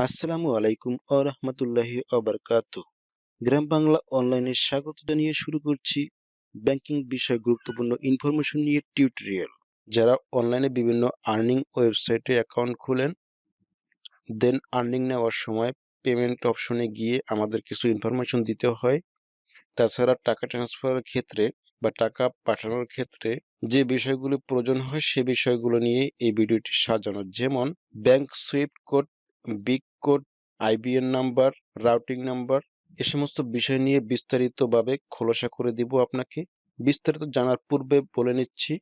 আসসালামু আলাইকুম ও রহমতুল্লাহি ওবারকাতুহ। গ্রাম বাংলা অনলাইনে স্বাগত জানিয়ে শুরু করছি ব্যাংকিং বিষয়ে গুরুত্বপূর্ণ ইনফরমেশন নিয়ে টিউটোরিয়াল। যারা অনলাইনে বিভিন্ন আর্নিং ওয়েবসাইটে অ্যাকাউন্ট খুলেন, দেন আর্নিং নেওয়ার সময় পেমেন্ট অপশনে গিয়ে আমাদের কিছু ইনফরমেশন দিতে হয়। তাছাড়া টাকা ট্রান্সফারের ক্ষেত্রে বা টাকা পাঠানোর ক্ষেত্রে যে বিষয়গুলো প্রয়োজন হয় সে বিষয়গুলো নিয়ে এই ভিডিওটি সাজানো, যেমন bank swift code, BIC code, IBAN number, routing number, এ সমস্ত বিষয় নিয়ে বিস্তারিতভাবে খোলাসা করে দিব আপনাকে। বিস্তারিত জানার পূর্বে বলে নিচ্ছি,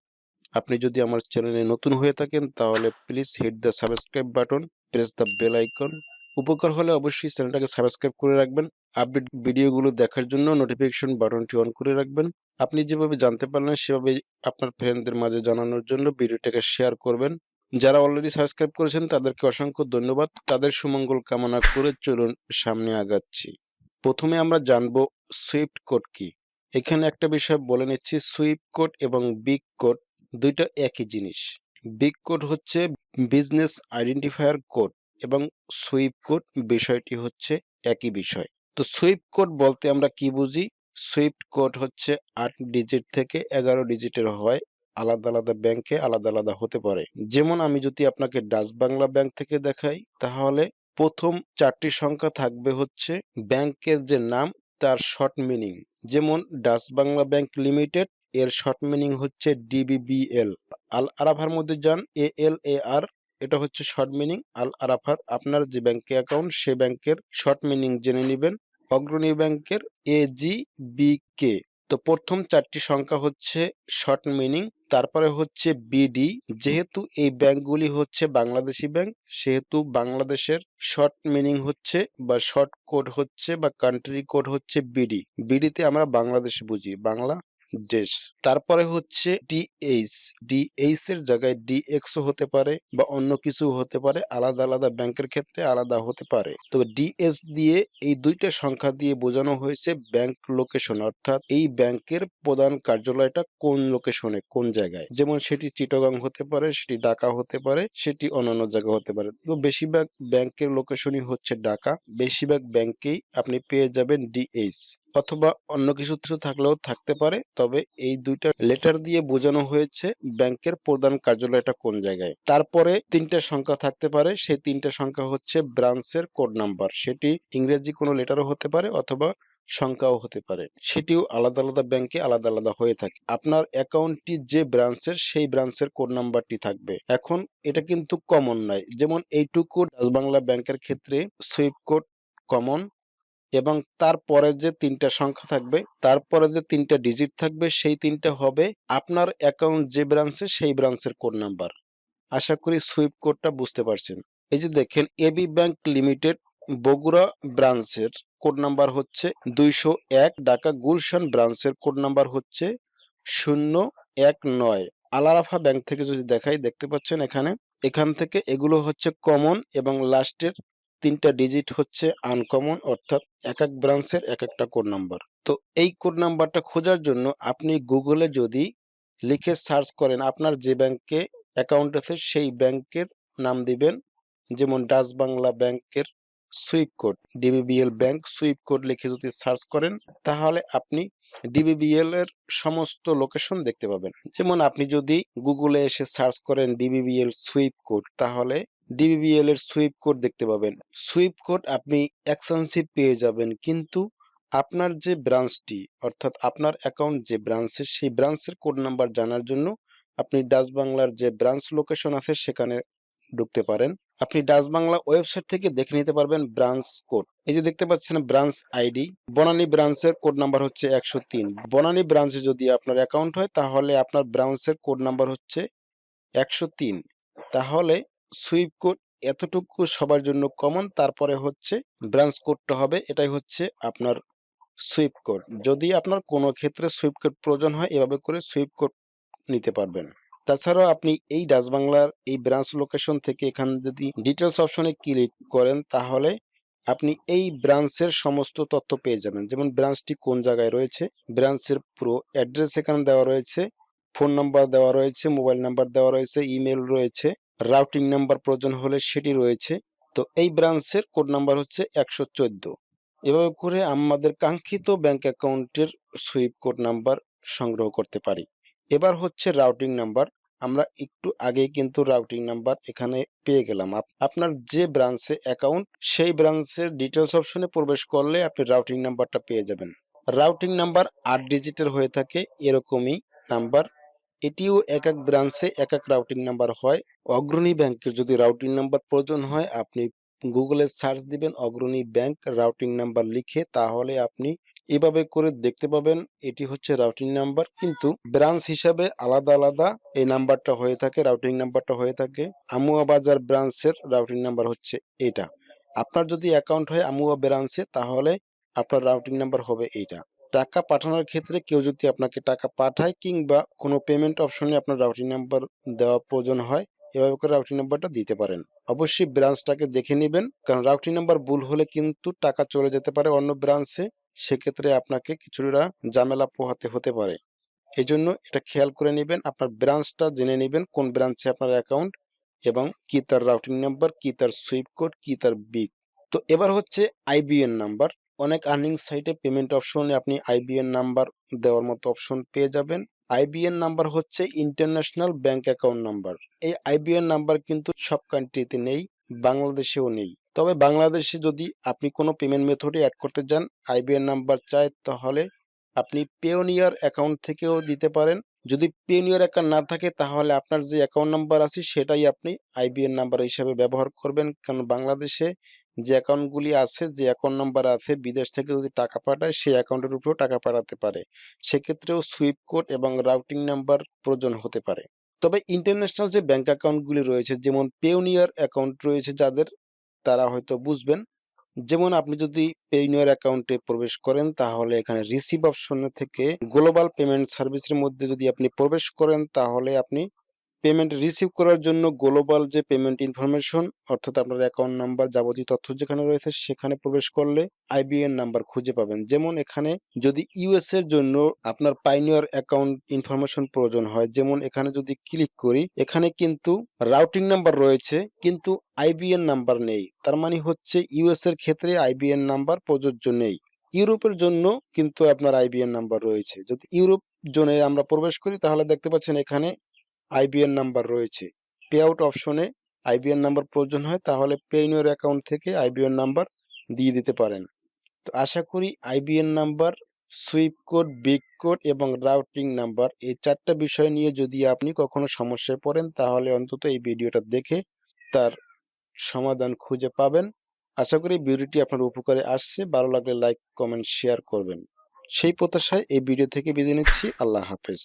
আপনি যদি আমার চ্যানেলে নতুন হয়ে থাকেন তাহলে please hit the subscribe button, press the bell icon. উপকার হলে অবশ্যই চ্যানেলটাকে সাবস্ক্রাইব করে রাখবেন। আপডেট ভিডিওগুলো দেখার জন্য নোটিফিকেশন বাটনটি অন করে রাখবেন। আপনি যেভাবে জানতে পারলেন সেভাবে আপনার ফ্রেন্ডদের মাঝে জানানোর জন্য ভিডিওটাকে শেয়ার করবেন। যারা অলরেডি সাবস্ক্রাইব করেছেন তাদেরকে অসংখ্য ধন্যবাদ। তাদের সুমঙ্গল কামনা করে চলুন সামনে আগাচ্ছি। প্রথমে আমরা জানবো সুইফট কোড কি। এখানে একটা বিষয় বলে নিচ্ছি, সুইফট কোড এবং বিগ কোড দুইটা একই জিনিস। বিগ কোড হচ্ছে বিজনেস আইডেন্টিফায়ার কোড এবং সুইফট কোড বিষয়টি হচ্ছে একই বিষয়। তো সুইফট কোড বলতে আমরা কি বুঝি? সুইফট কোড হচ্ছে 8 ডিজিট থেকে 11 ডিজিটের হয়। আলাদা আলাদা ব্যাংকে আলাদা আলাদা হতে পারে। যেমন আমি যদি আপনাকে ডাচ বাংলা ব্যাংক থেকে দেখাই, তাহলে প্রথম 4টি সংখ্যা থাকবে হচ্ছে ব্যাংকের যে নাম তার শর্ট মিনিং। যেমন ডাচ বাংলা ব্যাংক লিমিটেড, এর শর্ট মিনিং হচ্ছে ডিবিবিএল। আল আরাফার মধ্যে যান, ALAR, এটা হচ্ছে শর্ট মিনিং আল আরাফার। আপনার যে ব্যাংকে অ্যাকাউন্ট সে ব্যাংকের শর্ট মিনিং জেনে নেবেন। অগ্রণী ব্যাংকের AGBK। তো প্রথম 4টি সংখ্যা হচ্ছে শর্ট মিনিং, তারপরে হচ্ছে BD। যেহেতু এই ব্যাংকগুলি হচ্ছে বাংলাদেশি ব্যাংক, সেহেতু বাংলাদেশের শর্ট মিনিং হচ্ছে বা শর্ট কোড হচ্ছে বা কান্ট্রি কোড হচ্ছে BD। BD-তে আমরা বাংলাদেশ বুঝি, বাংলা দেশ। তারপরে হচ্ছে DH। DH এর জায়গায় DX ও হতে পারে বা অন্য কিছু হতে পারে, আলাদা আলাদা ব্যাংকের ক্ষেত্রে আলাদা হতে পারে। তবে DH দিয়ে এই দুইটা সংখ্যা দিয়ে বোঝানো হয়েছে ব্যাংক লোকেশন, অর্থাৎ এই ব্যাংকের প্রধান কার্যালয়টা কোন লোকেশনে, কোন জায়গায়। যেমন সেটি চিটাগং হতে পারে, সেটি ঢাকা হতে পারে, সেটি অন্যান্য জায়গা হতে পারে। তো বেশিরভাগ ব্যাংকের লোকেশনই হচ্ছে ঢাকা। বেশিরভাগ ব্যাংকেই আপনি পেয়ে যাবেন DH, অথবা অন্য কিছু থাকলেও থাকতে পারে। তবে এই দুইটা লেটার দিয়ে বোঝানো হয়েছে ব্যাংকের প্রধান কার্যালয়টা কোন জায়গায়। তারপরে 3টা সংখ্যা থাকতে পারে, সেই 3টা সংখ্যা হচ্ছে ব্রাঞ্চের কোড নাম্বার। সেটি ইংরেজি কোনো লেটারও হতে পারে অথবা সংখ্যাও হতে পারে। সেটিও আলাদা আলাদা ব্যাংকে আলাদা আলাদা হয়ে থাকে। আপনার অ্যাকাউন্টটি যে ব্রাঞ্চের, সেই ব্রাঞ্চের কোড নাম্বারটি থাকবে। এখন এটা কিন্তু কমন নয়। যেমন এইটুকু ডাচ বাংলা ব্যাংকের ক্ষেত্রে সুইফট কোড কমন, এবং তারপরে যে 3টা সংখ্যা থাকবে, তারপরে যে 3টা ডিজিট থাকবে, সেই 3টা হবে আপনার অ্যাকাউন্ট যে ব্রাঞ্চে সেই ব্রাঞ্চের কোড নাম্বার। আশা করি সুইফট কোডটা বুঝতে পারছেন। এই যে দেখেন, এবি ব্যাংক লিমিটেড বগুড়া ব্রাঞ্চের কোড নাম্বার হচ্ছে 201, ঢাকা গুলশান ব্রাঞ্চের কোড নাম্বার হচ্ছে 019। আল আরাফা ব্যাংক থেকে যদি দেখাই, দেখতে পাচ্ছেন এখান থেকে এগুলো হচ্ছে কমন এবং লাস্টের 3টা ডিজিট হচ্ছে আনকমন, অর্থাৎ এক এক ব্রাঞ্চের এক একটা কোড নাম্বার। তো এই কোড নাম্বারটা খোঁজার জন্য আপনি গুগলে যদি লিখে সার্চ করেন, আপনার যে ব্যাংকে অ্যাকাউন্ট আছে সেই ব্যাংকের নাম দিবেন। যেমন ডাচ বাংলা ব্যাংকের Swift code, DBBL bank swift code লিখে যদি সার্চ করেন, তাহলে আপনি ডিবিবিএল এর সমস্ত লোকেশন দেখতে পাবেন। যেমন আপনি যদি গুগলে এসে সার্চ করেন ডিবিবিএল সুইফট কোড, তাহলে ডিবিবিএল এর সুইফট কোড দেখতে পাবেন। সুইফট কোড আপনি এক্সপেন্সিভ পেয়ে যাবেন, কিন্তু আপনার যে ব্রাঞ্চটি, অর্থাৎ আপনার অ্যাকাউন্ট যে ব্রাঞ্চে, সেই ব্রাঞ্চের কোড নাম্বার জানার জন্য আপনি ডাচ বাংলার যে ব্রাঞ্চ লোকেশন আছে সেখানে ঢুকতে পারেন। আপনি ডাচ বাংলা ওয়েবসাইট থেকে দেখে নিতে পারবেন ব্রাঞ্চ কোড। এই যে দেখতে পাচ্ছেন ব্রাঞ্চ আইডি, বনানী ব্রাঞ্চের কোড নাম্বার হচ্ছে 103। বনানী ব্রাঞ্চে যদি আপনার অ্যাকাউন্ট হয়, তাহলে আপনার ব্রাঞ্চের কোড নাম্বার হচ্ছে 103। তাহলে সুইফট কোড এতটুকু সবার জন্য কমন। তারপরে হচ্ছে ব্রাঞ্চ কোডটা হবে, এটাই হচ্ছে আপনার সুইফট কোড। যদি আপনার কোনো ক্ষেত্রে সুইফট কোড প্রয়োজন হয়, এভাবে করে সুইফট কোড নিতে পারবেন। তাছাড়াও আপনি এই ডাচ বাংলার এই ব্রাঞ্চ লোকেশন থেকে এখানে যদি ডিটেলস অপশনে ক্লিক করেন, তাহলে আপনি এই ব্রাঞ্চের সমস্ত তথ্য পেয়ে যাবেন। যেমন ব্রাঞ্চটি কোন জায়গায় রয়েছে, ব্রাঞ্চের পুরো অ্যাড্রেস এখানে দেওয়া রয়েছে, ফোন নাম্বার দেওয়া রয়েছে, মোবাইল নাম্বার দেওয়া রয়েছে, ইমেল রয়েছে, রাউটিং নাম্বার প্রয়োজন হলে সেটি রয়েছে। তো এই ব্রাঞ্চের কোড নাম্বার হচ্ছে 114। এভাবে করে আমাদের কাঙ্ক্ষিত ব্যাংক অ্যাকাউন্টের সুইফট কোড নাম্বার সংগ্রহ করতে পারি। এবার হচ্ছে রাউটিং নাম্বার। আমরা একটু আগেই কিন্তু রাউটিং নাম্বার এখানে পেয়ে গেলাম। আপনার যে ব্রাঞ্চে অ্যাকাউন্ট সেই ব্রাঞ্চের ডিটেলস অপশনে প্রবেশ করলে আপনি রাউটিং নাম্বারটা পেয়ে যাবেন। রাউটিং নাম্বার 8 ডিজিটের হয়ে থাকে, এরকমই নাম্বার। এটিও এক এক ব্রাঞ্চে এক এক রাউটিং নাম্বার হয়। অগ্রণী ব্যাংকের যদি রাউটিং নাম্বার প্রয়োজন হয়, আপনি গুগলে সার্চ দিবেন অগ্রণী ব্যাংক রাউটিং নাম্বার লিখে, তাহলে আপনি এভাবে করে দেখতে পাবেন এটি হচ্ছে রাউটিং নাম্বার। কিন্তু ব্রাঞ্চ হিসাবে আলাদা আলাদা এই নাম্বারটা হয়ে থাকে, রাউটিং নাম্বারটা হয়ে থাকে। আমুয়া বাজার ব্রাঞ্চের রাউটিং নাম্বার হচ্ছে এটা। আপনার যদি অ্যাকাউন্ট হয় আমুয়া ব্রাঞ্চে, তাহলে আপনার রাউটিং নাম্বার হবে এইটা। টাকা পাঠানোর ক্ষেত্রে কেউ যদি আপনাকে টাকা পাঠায় কিংবা কোনো পেমেন্ট অপশনে আপনার রাউটিং নাম্বার দেওয়া প্রয়োজন হয়, এভাবে করে রাউটিং নাম্বারটা দিতে পারেন। অবশ্যই ব্রাঞ্চটাকে দেখে নেবেন, কারণ রাউটিং নাম্বার ভুল হলে কিন্তু টাকা চলে যেতে পারে অন্য ব্রাঞ্চে। সেক্ষেত্রে আপনাকে কিছুটা ঝামেলা পোহাতে হতে পারে। এই জন্য এটা খেয়াল করে নেবেন, আপনার ব্রাঞ্চটা জেনে নেবেন কোন ব্রাঞ্চে আপনার অ্যাকাউন্ট এবং কি তার রাউটিং নাম্বার, কি তার সুইফট কোড, কি তার বিক। তো এবার হচ্ছে আইবিএন নাম্বার। অনেক আর্নিং সাইটে পেমেন্ট অপশনে আপনি আইবিএন নাম্বার দেওয়ার মতো অপশন পেয়ে যাবেন। আইবিএন নাম্বার হচ্ছে ইন্টারন্যাশনাল ব্যাংক অ্যাকাউন্ট নাম্বার। এই আইবিএন নাম্বার কিন্তু সব কান্ট্রিতে নেই, বাংলাদেশেও নেই। তবে বাংলাদেশে যদি আপনি কোনো পেমেন্ট মেথডে অ্যাড করতে যান, আইবিএন নাম্বার চায়, তাহলে আপনি পেওনিয়ার অ্যাকাউন্ট থেকেও দিতে পারেন। যদি পেওনিয়ার অ্যাকাউন্ট না থাকে, তাহলে আপনার যে অ্যাকাউন্ট নাম্বার আছে সেটাই আপনি আইবিএন নাম্বার হিসাবে ব্যবহার করবেন। কারণ বাংলাদেশে যে অ্যাকাউন্টগুলি আছে, যে অ্যাকাউন্ট নাম্বার আছে, বিদেশ থেকে যদি টাকা পাঠায় সেই অ্যাকাউন্টের উপরেও টাকা পাঠাতে পারে। সেক্ষেত্রেও সুইফট কোড এবং রাউটিং নাম্বার প্রয়োজন হতে পারে। তবে ইন্টারন্যাশনাল যে ব্যাংক অ্যাকাউন্টগুলি রয়েছে, যেমন পেওনিয়ার অ্যাকাউন্ট রয়েছে যাদের, তারা হয়তো বুঝবেন। যেমন আপনি যদি পেইনিয়ার অ্যাকাউন্টে প্রবেশ করেন, তাহলে এখানে রিসিভ অপশন থেকে গ্লোবাল পেমেন্ট সার্ভিসের মধ্যে যদি আপনি প্রবেশ করেন, তাহলে আপনি পেমেন্ট রিসিভ করার জন্য গ্লোবাল যে পেমেন্ট ইনফরমেশন, অর্থাৎ আপনার অ্যাকাউন্ট নাম্বার যাবতীয় তথ্য যেখানে রয়েছে সেখানে প্রবেশ করলে আইবিএন নাম্বার খুঁজে পাবেন। যেমন এখানে যদি ইউএস এর জন্য আপনার পাইনিয়ার অ্যাকাউন্ট ইনফরমেশন প্রয়োজন হয়, যেমন এখানে যদি ক্লিক করি, এখানে কিন্তু রাউটিং নাম্বার রয়েছে কিন্তু আইবিএন নাম্বার নেই। তার মানে হচ্ছে ইউএস এর ক্ষেত্রে আইবিএন নাম্বার প্রযোজ্য নেই। ইউরোপের জন্য কিন্তু আপনার আইবিএন নাম্বার রয়েছে। যদি ইউরোপ জোনে আমরা প্রবেশ করি, তাহলে দেখতে পাচ্ছেন এখানে আইবিএন নাম্বার রয়েছে। পে আউট অপশনে আইবিএন নাম্বার প্রয়োজন হয়, তাহলে পে ইন ইউর অ্যাকাউন্ট থেকে আইবিএন নাম্বার দিয়ে দিতে পারেন। তো আশা করি IBN number, Swift code, BIC code এবং রাউটিং নাম্বার, এই 4টা বিষয় নিয়ে যদি আপনি কখনো সমস্যায় পড়েন, তাহলে অন্তত এই ভিডিওটা দেখে তার সমাধান খুঁজে পাবেন। আশা করি ভিডিওটি আপনার উপকারে আসছে। ভালো লাগলে লাইক, কমেন্ট, শেয়ার করবেন। সেই প্রত্যাশায় এই ভিডিও থেকে বিদায় নিচ্ছি। আল্লাহ হাফেজ।